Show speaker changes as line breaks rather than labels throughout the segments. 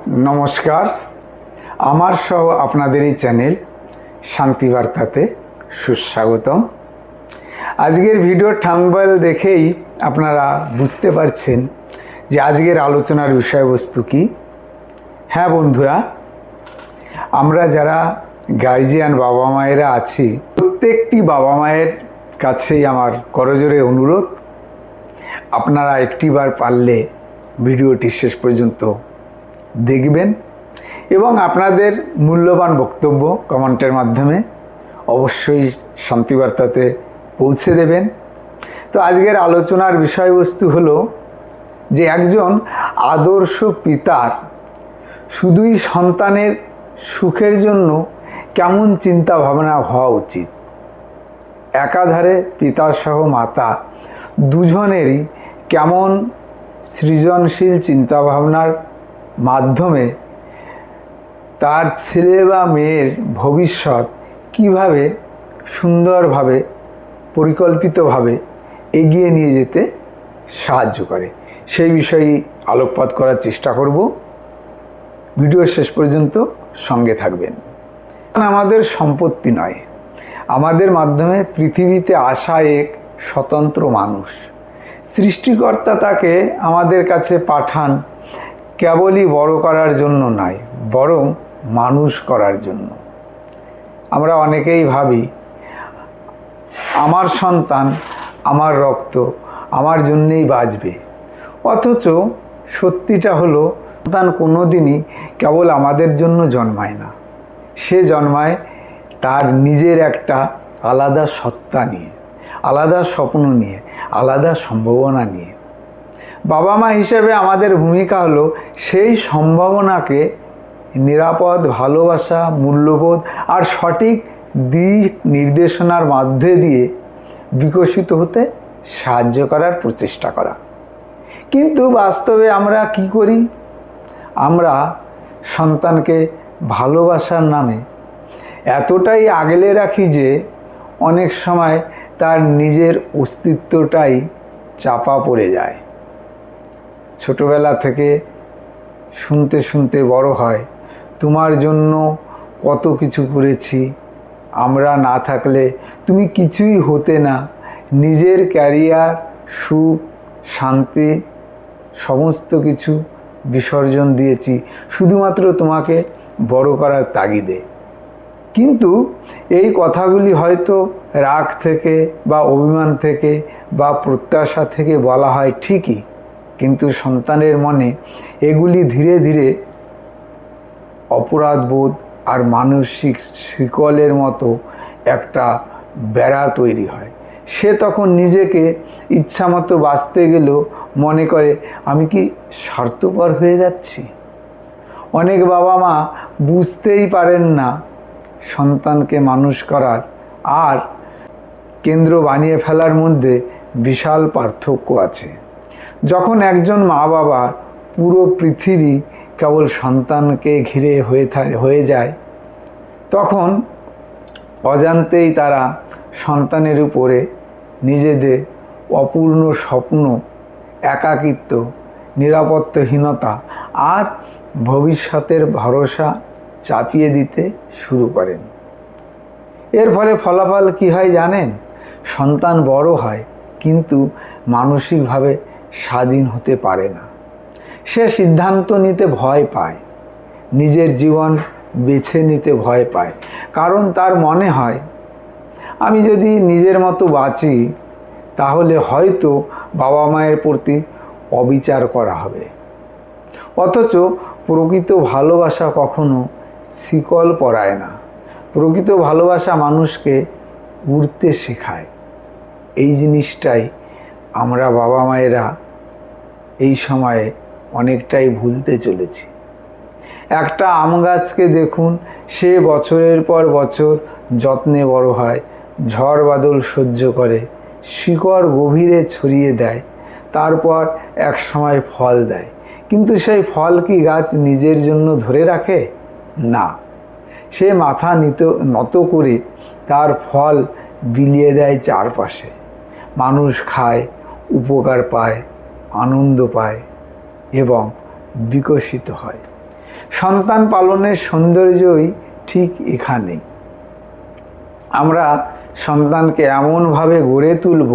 নমস্কার, আমার সহ আপনাদের এই চ্যানেল শান্তি বার্তাতে সুস্বাগতম। আজকের ভিডিও থাম্বনেল দেখেই আপনারা বুঝতে পারছেন যে আজকের আলোচনার বিষয়বস্তু কি। হ্যাঁ বন্ধুরা, আমরা যারা গার্জিয়ান বাবা মায়েরা আছি, প্রত্যেকটি বাবা মায়ের কাছেই আমার করজোরে অনুরোধ, আপনারা একটিবার পারলে ভিডিওটি শেষ পর্যন্ত দেখবেন এবং আপনাদের মূল্যবান বক্তব্য কমেন্টের মাধ্যমে অবশ্যই শান্তিবার্তাতে পৌঁছে দেবেন। তো আজকের আলোচনার বিষয়বস্তু হলো যে একজন আদর্শ পিতার শুধুই সন্তানের সুখের জন্য কেমন চিন্তা ভাবনা হওয়া উচিত। একাধারে পিতা সহ মাতা দুজনেরই কেমন সৃজনশীল চিন্তাভাবনার মাধ্যমে তার ছেলে বা মেয়ের ভবিষ্যৎ কিভাবে সুন্দরভাবে পরিকল্পিতভাবে এগিয়ে নিয়ে যেতে সাহায্য করে, সেই বিষয়ে আলোকপাত করার চেষ্টা করব। ভিডিও শেষ পর্যন্ত সঙ্গে থাকবেন। আমাদের সম্পত্তি নয়, আমাদের মাধ্যমে পৃথিবীতে আসা এক স্বতন্ত্র মানুষ। সৃষ্টিকর্তা তাকে আমাদের কাছে পাঠান কেবলই বড় করার জন্য নয়, বরং মানুষ করার জন্য। আমরা অনেকেই ভাবি আমার সন্তান আমার রক্ত, আমার জন্যেই বাঁচবে, অথচ সত্যিটা হলো সন্তান কোনোদিনই কেবল আমাদের জন্য জন্মায় না। সে জন্মায় তার নিজের একটা আলাদা সত্তা নিয়ে, আলাদা স্বপ্ন নিয়ে, আলাদা সম্ভাবনা নিয়ে। বাবা মা হিসেবে আমাদের ভূমিকা হলো সেই সম্ভাবনাকে নিরাপদ, ভালোবাসা, মূল্যবোধ আর সঠিক দিক নির্দেশনার মধ্যে দিয়ে বিকশিত হতে সাহায্য করার প্রচেষ্টা করা। কিন্তু বাস্তবে আমরা কি করি? আমরা সন্তানকে ভালোবাসার নামে এতটাই আগলে রাখি যে অনেক সময় তার নিজের অস্তিত্বটাই চাপা পড়ে যায়। ছোটবেলা থেকে শুনতে শুনতে বড় হয়, তোমার জন্য কত কিছু করেছি, আমরা না থাকলে তুমি কিছুই হতে না, নিজের ক্যারিয়ার, সুখ, শান্তি সমস্ত কিছু বিসর্জন দিয়েছি শুধুমাত্র তোমাকে বড় করার তাগিদে। কিন্তু এই কথাগুলি হয়তো রাগ থেকে বা অভিমান থেকে বা প্রত্যাশা থেকে বলা হয় ঠিকই, কিন্তু সন্তানের মনে এগুলি ধীরে ধীরে অপরাধবোধ আর মানসিক শিকলের মতো একটা বেড়া তৈরি হয়। সে তখন নিজেকে ইচ্ছামতো বাঁচতে গেলেও মনে করে আমি কি স্বার্থপর হয়ে যাচ্ছি। অনেক বাবা মা বুঝতেই পারেন না সন্তানকে মানুষ করার আর কেন্দ্র বানিয়ে ফেলার মধ্যে বিশাল পার্থক্য আছে। যখন একজন মা বাবার পুরো পৃথিবী কেবল সন্তানকে ঘিরে হয়ে যায়, তখন অজান্তেই তারা সন্তানের উপরে নিজেদের অপূর্ণ স্বপ্ন, একাকিত্ব, নিরাপত্তাহীনতা আর ভবিষ্যতের ভরসা চাপিয়ে দিতে শুরু করেন। এর ফলে ফলাফল কী হয় জানেন? সন্তান বড় হয় কিন্তু মানসিকভাবে স্বাধীন হতে পারে না। সে সিদ্ধান্ত নিতে ভয় পায়, নিজের জীবন বেছে নিতে ভয় পায়, কারণ তার মনে হয় আমি যদি নিজের মতো বাঁচি তাহলে হয়তো বাবা মায়ের প্রতি অবিচার করা হবে। অথচ প্রকৃত ভালোবাসা কখনো শিকল পরায় না। প্রকৃত ভালোবাসা মানুষকে উড়তে শেখায়। এই জিনিসটাই আমরা বাবা মায়েরা এই সময়ে অনেকটাই ভুলতে চলেছি। একটা আম গাছকে দেখুন, সে বছরের পর বছর যত্নে বড় হয়, ঝড় বাদল সহ্য করে, শিকড় গভীরে ছড়িয়ে দেয়, তারপর এক সময় ফল দেয়। কিন্তু সেই ফল কি গাছ নিজের জন্য ধরে রাখে? না, সে মাথা নত করে তার ফল বিলিয়ে দেয় চারপাশে। মানুষ খায়, উপকার পায়, আনন্দ পায় এবং বিকশিত হয়। সন্তান পালনের সৌন্দর্যই ঠিক এখানেই। আমরা সন্তানকে এমনভাবে গড়ে তুলব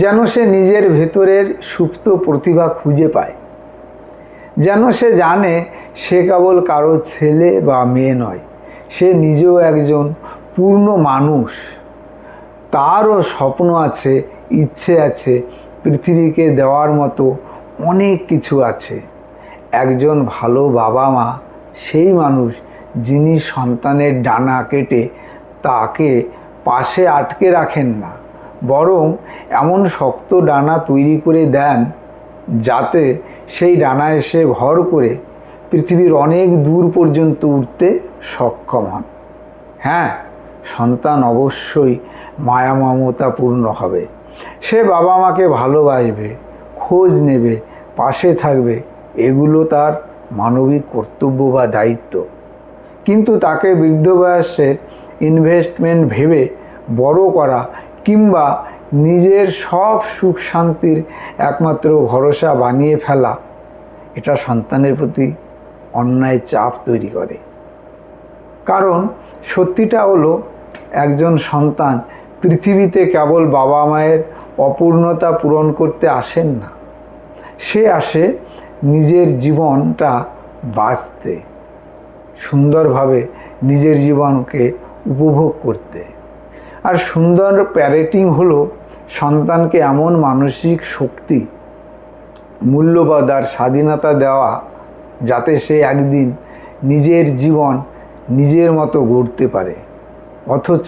যেন সে নিজের ভেতরের সুপ্ত প্রতিভা খুঁজে পায়, যেন সে জানে সে কেবল কারো ছেলে বা মেয়ে নয়, সে নিজেও একজন পূর্ণ মানুষ। তারও স্বপ্ন আছে, ইচ্ছে আছে, পৃথিবীকে দেওয়ার মতো অনেক কিছু আছে। একজন ভালো বাবা মা সেই মানুষ যিনি সন্তানের ডানা কেটে তাকে পাশে আটকে রাখেন না, বরং এমন শক্ত ডানা তৈরি করে দেন যাতে সেই ডানা এসে ভর করে পৃথিবীর অনেক দূর পর্যন্ত উঠতে সক্ষম হন। হ্যাঁ, সন্তান অবশ্যই মায়া মমতাপূর্ণ হবে। সে বাবা মাকে ভালোবাসবে, খোঁজ নেবে, পাশে থাকবে, এগুলো তার মানবিক কর্তব্য বা দায়িত্ব। কিন্তু তাকে বৃদ্ধ বয়সে ইনভেস্টমেন্ট ভেবে বড় করা কিংবা নিজের সব সুখ শান্তির একমাত্র ভরসা বানিয়ে ফেলা, এটা সন্তানের প্রতি অন্যায় চাপ তৈরি করে। কারণ সত্যিটা হলো, একজন সন্তান পৃথিবীতে কেবল বাবা মায়ের অপূর্ণতা পূরণ করতে আসেন না, সে আসে নিজের জীবনটা বাঁচতে, সুন্দরভাবে নিজের জীবনকে উপভোগ করতে। আর সুন্দর প্যারেন্টিং হলো সন্তানকে এমন মানসিক শক্তি, মূল্যবোধ আর স্বাধীনতা দেওয়া যাতে সে একদিন নিজের জীবন নিজের মতো গড়তে পারে, অথচ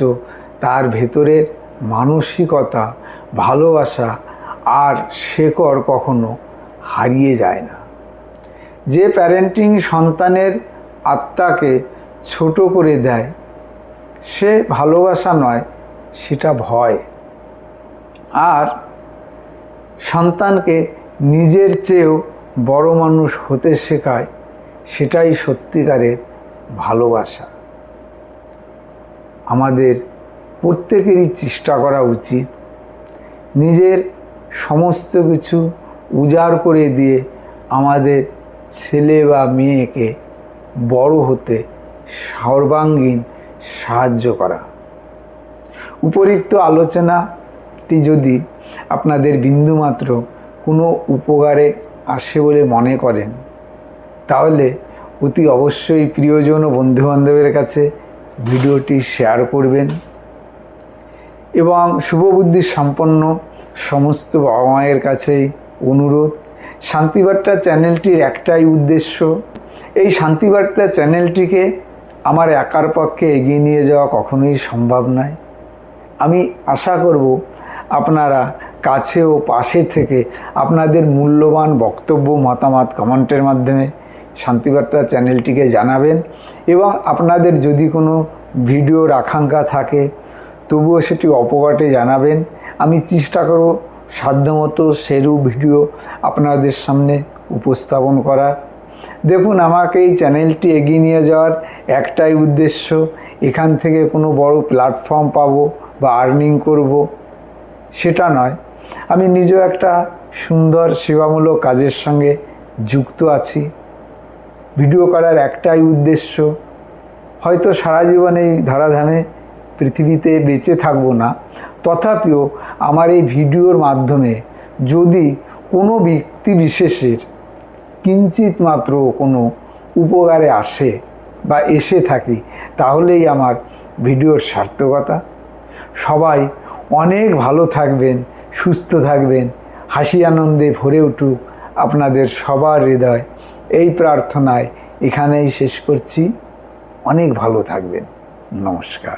তার ভেতরের মানসিকতা, ভালোবাসা আর শেকড় কখনো হারিয়ে যায় না। যে প্যারেন্টিং সন্তানের আত্মাকে ছোট করে দেয়, সে ভালোবাসা নয়, সেটা ভয়। আর সন্তানকে নিজের চেয়েও বড় মানুষ হতে শেখায়, সেটাই সত্যিকারের ভালোবাসা। আমাদের প্রত্যেকেরই চেষ্টা করা উচিত নিজের সমস্ত কিছু উজাড় করে দিয়ে আমাদের ছেলে বা মেয়েকে বড় হতে সর্বাঙ্গীন সাহায্য করা। উপরিক্ত আলোচনাটি যদি আপনাদের বিন্দুমাত্র কোনো উপকারে আসে বলে মনে করেন, তাহলে অতি অবশ্যই প্রিয়জন ও বন্ধুবান্ধবের কাছে ভিডিওটি শেয়ার করবেন এবং শুভবুদ্ধি সম্পন্ন সমস্ত বাবা মায়ের কাছেই অনুরোধ, শান্তিবার্তা চ্যানেলটির একটাই উদ্দেশ্য, এই শান্তিবার্তা চ্যানেলটিকে আমার একার পক্ষে এগিয়ে নিয়ে যাওয়া কখনোই সম্ভব নয়। আমি আশা করব আপনারা কাছে ও পাশে থেকে আপনাদের মূল্যবান বক্তব্য, মতামত কমেন্টের মাধ্যমে শান্তিবার্তা চ্যানেলটিকে জানাবেন এবং আপনাদের যদি কোনো ভিডিওর আকাঙ্ক্ষা থাকে তবুও সেটি অপঘটে জানাবেন। আমি চেষ্টা করব সাধ্যমতো সেরূপ ভিডিও আপনাদের সামনে উপস্থাপন করা। দেখুন, আমাকে এই চ্যানেলটি এগিয়ে নিয়ে যাওয়ার একটাই উদ্দেশ্য, এখান থেকে কোনো বড় প্ল্যাটফর্ম পাবো বা আর্নিং করব সেটা নয়। আমি নিজেও একটা সুন্দর সেবামূলক কাজের সঙ্গে যুক্ত আছি। ভিডিও করার একটাই উদ্দেশ্য, হয়তো সারা জীবন এই ধরাধামে পৃথিবীতে বেঁচে থাকবো না, তথাপিও আমার এই ভিডিওর মাধ্যমে যদি কোনো ব্যক্তি বিশেষের কিঞ্চিত মাত্র কোনো উপকারে আসে বা এসে থাকি, তাহলেই আমার ভিডিওর সার্থকতা। সবাই অনেক ভালো থাকবেন, সুস্থ থাকবেন, হাসি আনন্দে ভরে উঠুক আপনাদের সবার হৃদয়, এই প্রার্থনায় এখানেই শেষ করছি। অনেক ভালো থাকবেন। নমস্কার।